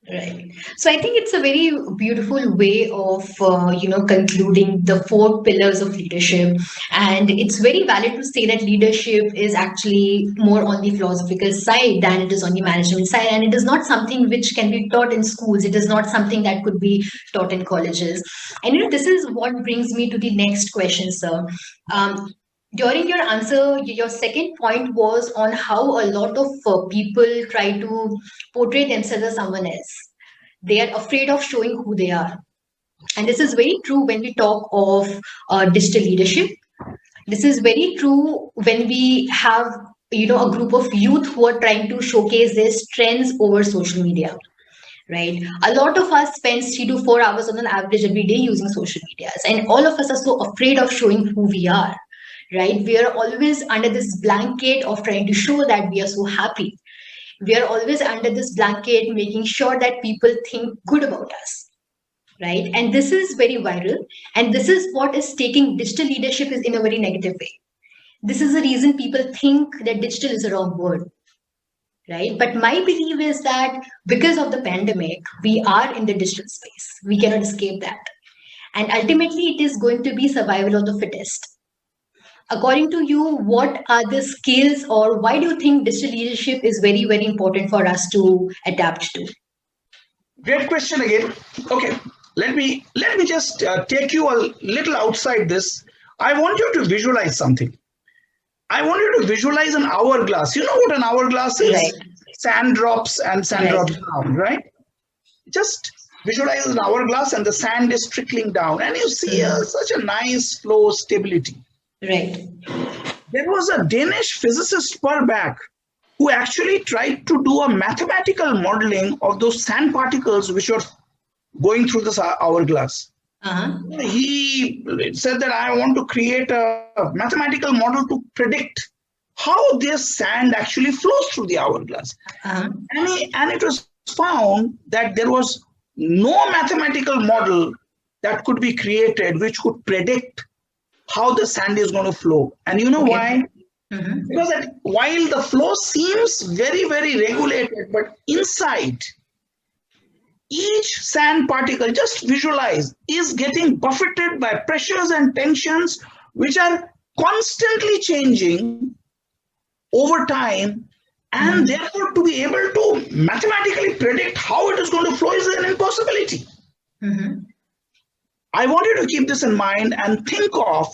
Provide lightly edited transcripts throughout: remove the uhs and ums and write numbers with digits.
Right. So I think it's a very beautiful way of, concluding the four pillars of leadership. And it's very valid to say that leadership is actually more on the philosophical side than it is on the management side. And it is not something which can be taught in schools. It is not something that could be taught in colleges. And, this is what brings me to the next question, sir. Um, During your answer, your second point was on how a lot of people try to portray themselves as someone else. They are afraid of showing who they are. And this is very true when we talk of digital leadership. This is very true when we have, a group of youth who are trying to showcase their strengths over social media, right? A lot of us spend 3 to 4 hours on an average every day using social medias, and all of us are so afraid of showing who we are, right? We are always under this blanket of trying to show that we are so happy. We are always under this blanket making sure that people think good about us, right? And this is very viral, and this is what is taking digital leadership is in a very negative way. This is the reason people think that digital is a wrong word, right? But my belief is that because of the pandemic, we are in the digital space. We cannot escape that. And ultimately, it is going to be survival of the fittest. According to you, what are the skills, or why do you think digital leadership is very, very important for us to adapt to? Great question again. Okay, let me just take you a little outside this. I want you to visualize something. I want you to visualize an hourglass. You know what an hourglass Right, is? Sand drops and sand right, drops down, right? Just visualize an hourglass and the sand is trickling down, and you see such a nice flow, stability. right. There was a Danish physicist Perback who actually tried to do a mathematical modeling of those sand particles which were going through this hourglass. Uh-huh. He said that I want to create a mathematical model to predict how this sand actually flows through the hourglass. Uh-huh. And it was found that there was no mathematical model that could be created which could predict how the sand is going to flow. And you know Okay. why? Mm-hmm. Because that while the flow seems very, very regulated, but inside each sand particle, just visualize, is getting buffeted by pressures and tensions which are constantly changing over time. And therefore, to be able to mathematically predict how it is going to flow is an impossibility. Mm-hmm. I want you to keep this in mind and think of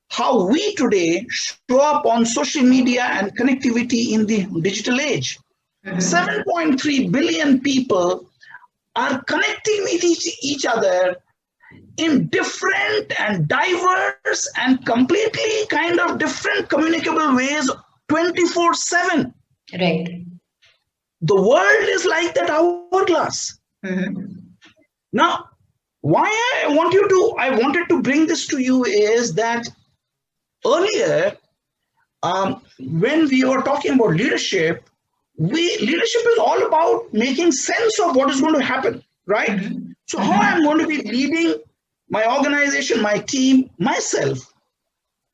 how we today show up on social media and connectivity in the digital age. 7.3 billion people are connecting with each other in different and diverse and completely kind of different communicable ways 24/7. Right. The world is like that hourglass. Mm-hmm. Now, why I wanted to bring this to you is that earlier, when we were talking about leadership, leadership is all about making sense of what is going to happen, right? So how I'm going to be leading my organization, my team, myself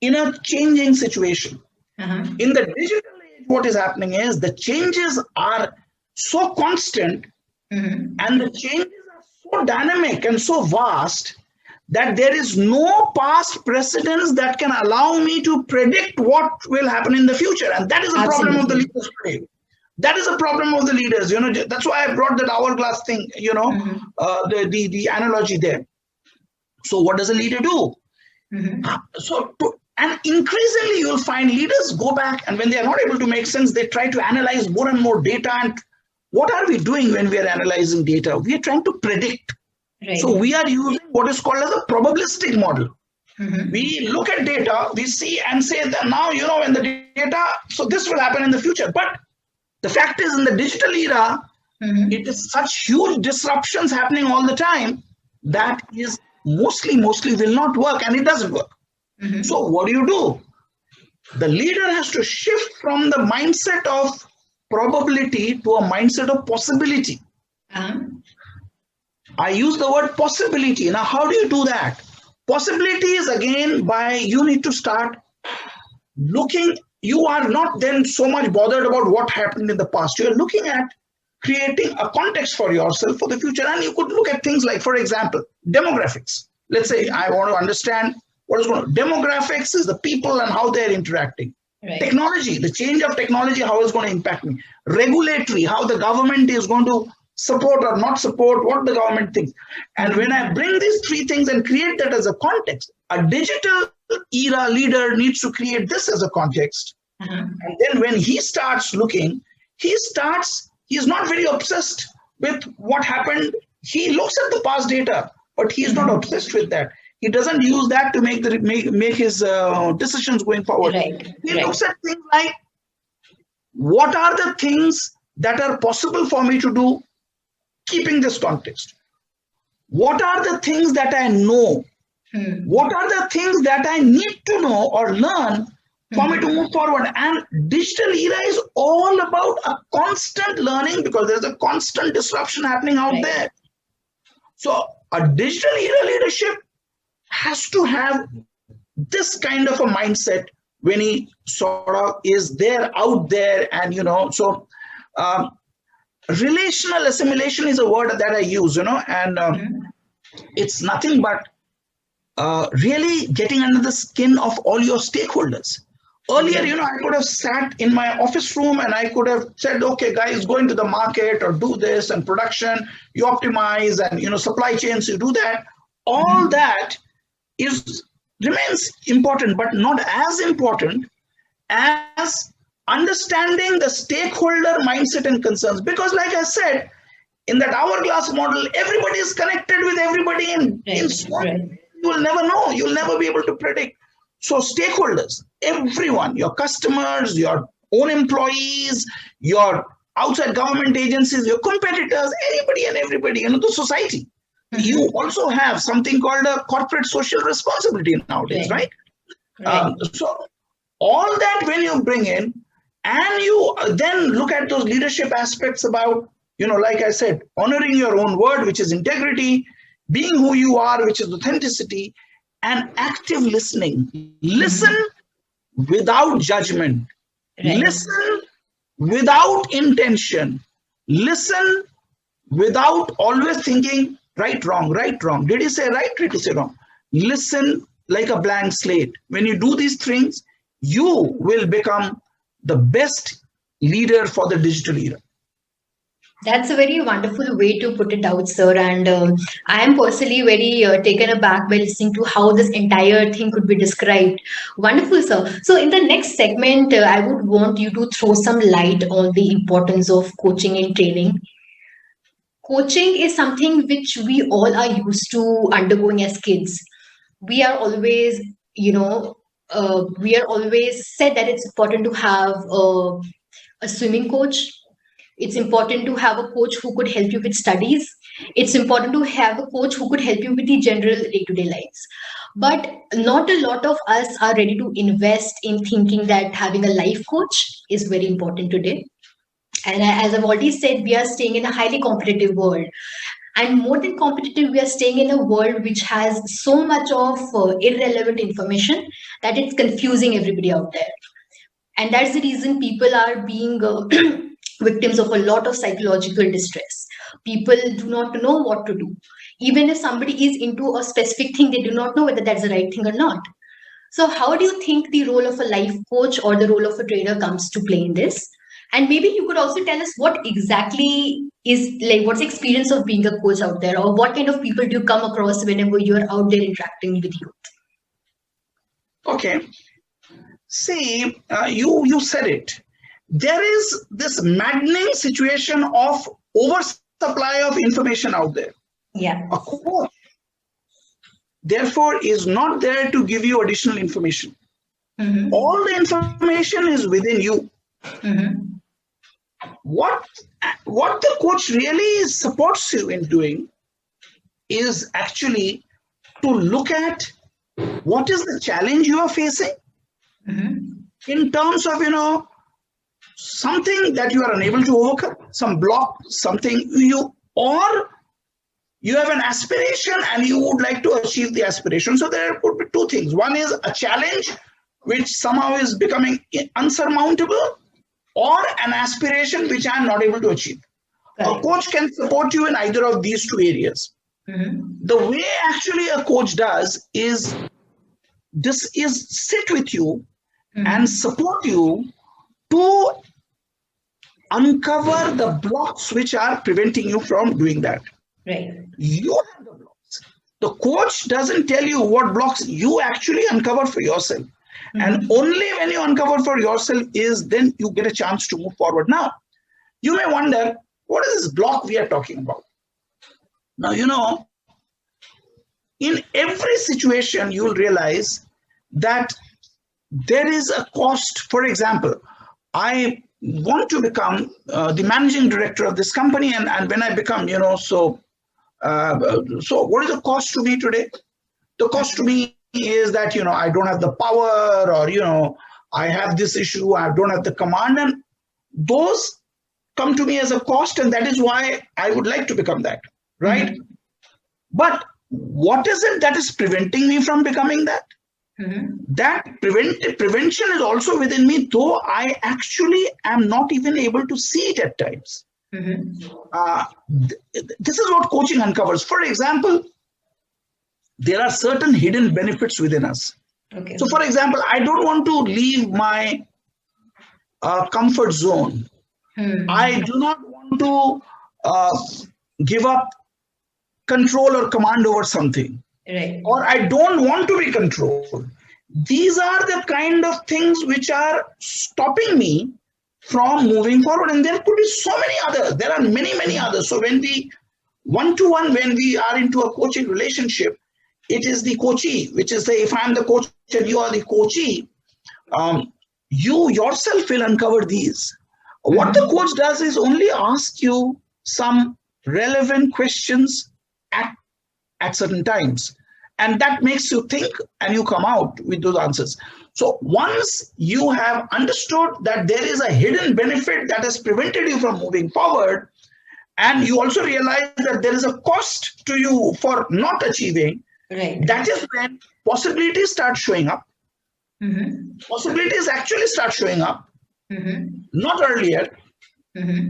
in a changing situation. In the digital age, what is happening is the changes are so constant and the changes are so dynamic and so vast that there is no past precedence that can allow me to predict what will happen in the future. And that is a problem of the leaders today. That is a problem of the leaders. That's why I brought that hourglass thing, the analogy there. So what does a leader do? And increasingly you'll find leaders go back, and when they are not able to make sense, they try to analyze more and more data. And what are we doing when we are analyzing data? We are trying to predict. Right. So we are using what is called as a probabilistic model. We look at data, we see and say that now, when the data, so this will happen in the future. But the fact is, in the digital era, it is such huge disruptions happening all the time that is mostly will not work, and it doesn't work. So what do? The leader has to shift from the mindset of probability to a mindset of possibility. I use the word possibility. Now, how do you do that? Possibility is again by you need to start looking. You are not then so much bothered about what happened in the past. You are looking at creating a context for yourself for the future. And you could look at things like, for example, demographics. Let's say I want to understand what is going on. Demographics is the people and how they're interacting. Right. Technology, the change of technology, how it's going to impact me. Regulatory, how the government is going to support or not support, what the government thinks. And when I bring these three things and create that as a context, a digital era leader needs to create this as a context. And then when he starts looking, he's not very obsessed with what happened. He looks at the past data, but he's not obsessed with that. He doesn't use that to make his decisions going forward. Right. He looks at things like, what are the things that are possible for me to do, keeping this context? What are the things that I know? What are the things that I need to know or learn for me to move forward? And digital era is all about a constant learning, because there's a constant disruption happening out there. So a digital era leadership has to have this kind of a mindset when he sort of is there out there. And so relational assimilation is a word that I use, and it's nothing but really getting under the skin of all your stakeholders. Earlier, I could have sat in my office room and I could have said, okay, guys, go into the market or do this, and production, you optimize, and, supply chains, you do that. All that remains important, but not as important as understanding the stakeholder mindset and concerns. Because like I said, in that hourglass model, everybody is connected with everybody in small. You will never know. You'll never be able to predict. So stakeholders, everyone, your customers, your own employees, your outside government agencies, your competitors, anybody and everybody, the society. You also have something called a corporate social responsibility nowadays, right? So all that when you bring in, and you then look at those leadership aspects about, like I said, honoring your own word, which is integrity, being who you are, which is authenticity, and active listening. Listen without judgment. Listen without intention. Listen without always thinking right, wrong, right, wrong. Did he say right? Did he say wrong? Listen like a blank slate. When you do these things, you will become the best leader for the digital era. That's a very wonderful way to put it out, sir. And I am personally very taken aback by listening to how this entire thing could be described. Wonderful, sir. So, in the next segment, I would want you to throw some light on the importance of coaching and training. Coaching is something which we all are used to undergoing as kids. We are always, we are always said that it's important to have a swimming coach. It's important to have a coach who could help you with studies. It's important to have a coach who could help you with the general day-to-day lives. But not a lot of us are ready to invest in thinking that having a life coach is very important today. And as I've already said, we are staying in a highly competitive world. And more than competitive, we are staying in a world which has so much of irrelevant information that it's confusing everybody out there. And that's the reason people are being victims of a lot of psychological distress. People do not know what to do. Even if somebody is into a specific thing, they do not know whether that's the right thing or not. So how do you think the role of a life coach or the role of a trainer comes to play in this? And maybe you could also tell us what exactly is like, what's the experience of being a coach out there, or what kind of people do you come across whenever you're out there interacting with youth? Okay. See, you said it. There is this maddening situation of oversupply of information out there. Yeah. A coach, therefore, is not there to give you additional information. All the information is within you. What the coach really supports you in doing is actually to look at what is the challenge you are facing in terms of, something that you are unable to overcome, some block, something or you have an aspiration and you would like to achieve the aspiration. So there could be two things. One is a challenge which somehow is becoming unsurmountable, or an aspiration which I am not able to achieve. A Correct. coach can support you in either of these two areas. Mm-hmm. The way actually a coach does is this is sit with you and Mm-hmm. support you to uncover the blocks which are preventing you from doing that. Right. You have the blocks. The coach doesn't tell you what blocks you actually uncover for yourself. And Mm-hmm. only when you uncover for yourself is then you get a chance to move forward. Now, you may wonder, what is this block we are talking about? Now, in every situation, you'll realize that there is a cost. For example, I want to become the managing director of this company, and when I become, so what is the cost to me today? The cost to me is that I don't have the power, or I have this issue, I don't have the command, and those come to me as a cost, and that is why I would like to become that, right? Mm-hmm. But what is it that is preventing me from becoming that? Mm-hmm. That prevention is also within me, though I actually am not even able to see it at times. Mm-hmm. This is what coaching uncovers. For example, there are certain hidden benefits within us. Okay. So, for example, I don't want to leave my comfort zone. Hmm. I do not want to give up control or command over something, Right. or I don't want to be controlled. These are the kind of things which are stopping me from moving forward. And there could be so many others. There are many, many others. So when we one to one, when we are into a coaching relationship, it is the coachee, which is if I'm the coach and you are the coachee, um, you yourself will uncover these. What the Mm-hmm. coach does is only ask you some relevant questions at certain times, and that makes you think and you come out with those answers. So once you have understood that there is a hidden benefit that has prevented you from moving forward, and you also realize that there is a cost to you for not achieving, Right. that is when possibilities start showing up. Mm-hmm. Possibilities actually start showing up, Mm-hmm. not earlier,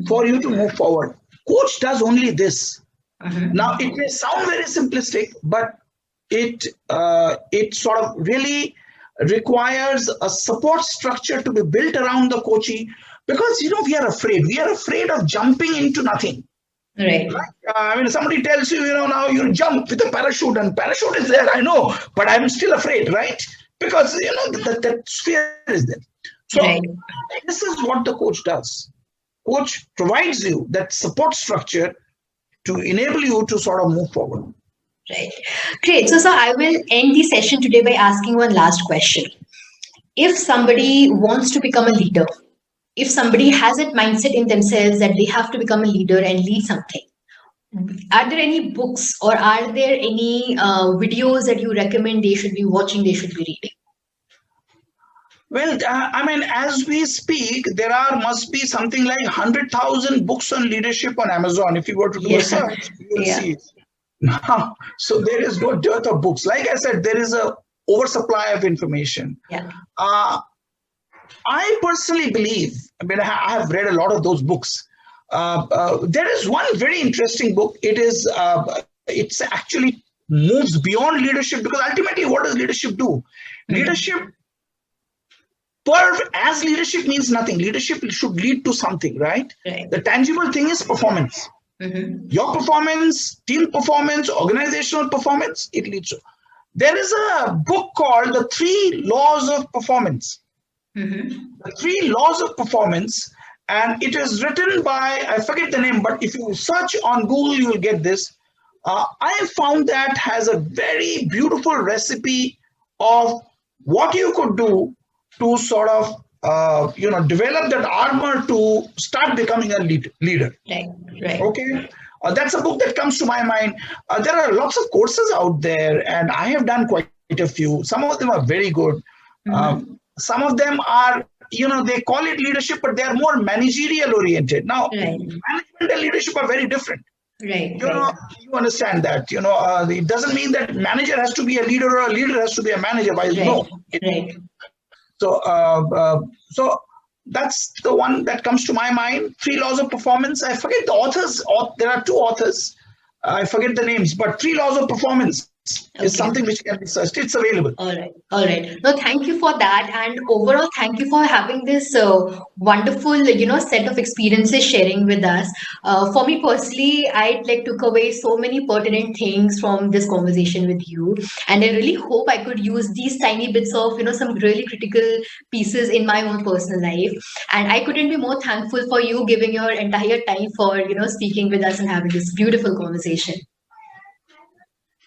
for Mm-hmm. you to move forward. Coach does only this. Now, Mm-hmm. it may sound very simplistic, but it sort of really requires a support structure to be built around the coachee, because we are afraid. We are afraid of jumping into nothing. Right. Right? I mean, somebody tells you, now you jump with a parachute, and parachute is there. I know, but I'm still afraid, right? Because that fear is there. So Right. this is what the coach does. Coach provides you that support structure to enable you to sort of move forward. Right. Great. So I will end the session today by asking one last question. If somebody wants to become a leader, if somebody has that mindset in themselves that they have to become a leader and lead something, are there any books or are there any videos that you recommend they should be watching, they should be reading? Well, I mean, as we speak, there must be something like 100,000 books on leadership on Amazon. If you were to do a Yeah. search, you will Yeah. see. Now, so there is no dearth of books. Like I said, there is a oversupply of information. Yeah. Uh, I personally believe, I mean, I have read a lot of those books. There is one very interesting book. It's actually moves beyond leadership, because ultimately, what does leadership do? Hmm. Leadership as leadership means nothing. Leadership should lead to something, right? Right. The tangible thing is performance. Mm-hmm. Your performance, team performance, organizational performance, it leads to. There is a book called The Three Laws of Performance. Mm-hmm. The Three Laws of Performance, and it is written by, I forget the name, but if you search on Google, you will get this. I found that has a very beautiful recipe of what you could do to sort of develop that armor to start becoming a leader. Right. Right. Okay, that's a book that comes to my mind. There are lots of courses out there, and I have done quite a few. Some of them are very good. Mm-hmm. Some of them are, they call it leadership, but they are more managerial oriented. Now, Right. management and leadership are very different. Right. You Right. know, you understand that. It doesn't mean that manager has to be a leader or a leader has to be a manager. Why? Right. No. Right. So, so That's the one that comes to my mind. Three laws of performance. I forget the authors. There are two authors. I forget the names, but three laws of performance is something Okay. which can be searched. It's available. All right. All right. No, thank you for that. And overall, thank you for having this wonderful, set of experiences sharing with us. For me personally, I like took away so many pertinent things from this conversation with you. And I really hope I could use these tiny bits of, some really critical pieces in my own personal life. And I couldn't be more thankful for you giving your entire time for, speaking with us and having this beautiful conversation.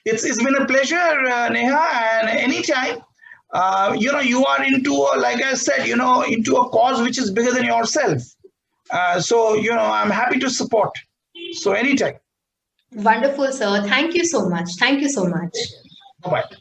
It's been a pleasure, Neha, and anytime. You are into, like I said, into a cause which is bigger than yourself. So, I'm happy to support. So, anytime. Wonderful, sir. Thank you so much. Thank you so much. Bye bye.